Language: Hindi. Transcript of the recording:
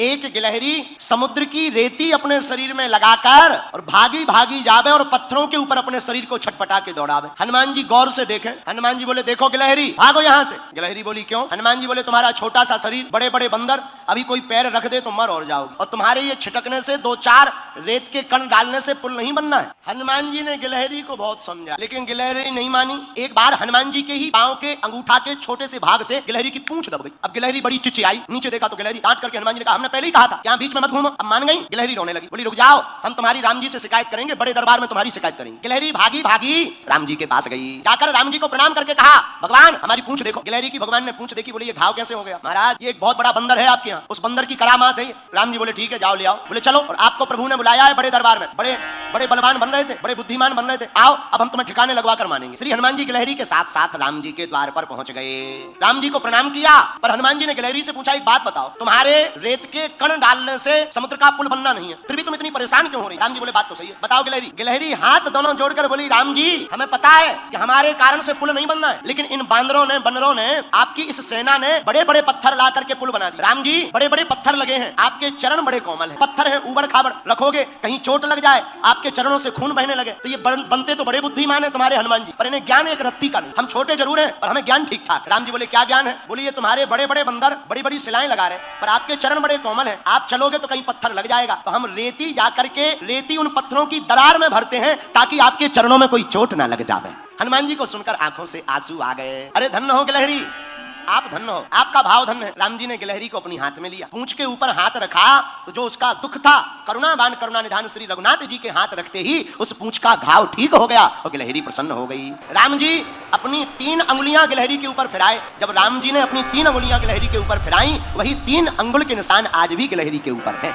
एक गिलहरी समुद्र की रेती अपने शरीर में लगाकर और भागी भागी जावे और पत्थरों के ऊपर अपने शरीर को छटपटा के दौड़ावे। हनुमान जी गौर से देखें, हनुमान जी बोले देखो गिलहरी भागो यहाँ से। गिलहरी बोली क्यों? हनुमान जी बोले तुम्हारा छोटा सा शरीर, बड़े बड़े बंदर, अभी कोई पैर रख दे तो मर और जाओगे, और तुम्हारे ये छिटकने से, दो चार रेत के कण डालने से पुल नहीं बनना है। हनुमान जी ने गिलहरी को बहुत समझा, लेकिन गिलहरी नहीं मानी। एक बार हनुमान जी के ही पांव के अंगूठा के छोटे से भाग से गिलहरी की पूंछ दब गई। अब गिलहरी बड़ी चिचियाई, नीचे देखा तो गिलहरी डांट करके हनुमान जी ने कहा हमने पहले ही कहा था यहाँ बीच में मत घूमो। अब मान गई, गिलहरी रोने लगी, बोली रुक जाओ, हम तुम्हारी राम जी से शिकायत करेंगे, बड़े दरबार में तुम्हारी शिकायत करेंगे। गिलहरी भागी भागी राम जी के पास गई, जाकर राम जी को प्रणाम करके कहा भगवान हमारी पूंछ देखो। गिलहरी की भगवान ने पूंछ देखी, बोले ये घाव कैसे हो गया? महाराज ये एक बहुत बड़ा बंदर है आपके यहाँ, उस बंदर की करामात है। राम जी बोले ठीक है जाओ ले आओ। बोले चलो, और आपको प्रभु ने बुलाया है बड़े दरबार में, बड़े बड़े बलवान बन रहे थे, बड़े बुद्धिमान बन रहे थे, आओ अब हम तुम्हें ठिकाने लगवा कर मानेंगे। श्री हनुमान जी गिलहरी के साथ साथ राम जी के द्वार पर पहुंच गए। राम जी को प्रणाम किया, पर हनुमान जी ने गिलहरी से पूछा एक बात बताओ, तुम्हारे रेत के कण डालने से समुद्र का पुल बनना नहीं है, फिर भी तुम इतनी परेशान क्यों हो रही? राम जी बोले बात तो सही है, बताओ गिलहरी। गिलहरी हाथ दोनों जोड़कर बोली राम जी हमें पता है कि हमारे कारण से पुल नहीं बनना है, लेकिन इन बांदरों ने, बंदरों ने, आपकी इस सेना ने बड़े बड़े पत्थर ला करके पुल बना दिया। राम जी बड़े बड़े पत्थर लगे हैं, आपके चरण बड़े कोमल हैं, पत्थर हैं उबड़ खाबड़, रखोगे कहीं चोट लग जाए, आपके चरणों से खून बहने लगे, तो ये बनते तो बड़े बुद्धिमान है तुम्हारे हनुमान जी, पर इन्हें ज्ञान एक रत्ती का नहीं। हम छोटे जरूर हैं पर हमें ज्ञान ठीक ठाक। राम जी बोले क्या ज्ञान है? बोले ये तुम्हारे बड़े बड़े बंदर बड़ी बड़ी सिलाएं लगा रहे हैं, पर आपके चरण बड़े कोमल हैं, आप चलोगे तो कहीं पत्थर लग जाएगा, तो हम रेती जाकर के रेती उन पत्थरों की दरार में भरते हैं ताकि आपके चरणों में कोई चोट ना लग जाए। हनुमान जी को सुनकर आंखों से आंसू आ गए। अरे धन्य हो गिलहरी, आप धन्य हो, आपका भाव धन्य है। राम जी ने गिलहरी को अपनी हाथ में लिया, पूंछ के ऊपर हाथ रखा तो जो उसका दुख था, करुणावान करुणा निधान श्री रघुनाथ जी के हाथ रखते ही उस पूंछ का घाव ठीक हो गया और गिलहरी प्रसन्न हो गई। राम जी अपनी 3 अंगुलियां गिलहरी के ऊपर फिराए। जब राम जी ने अपनी 3 अंगुलियां गिलहरी के ऊपर फिराई, वही 3 अंगुल के निशान आज भी गिलहरी के ऊपर है।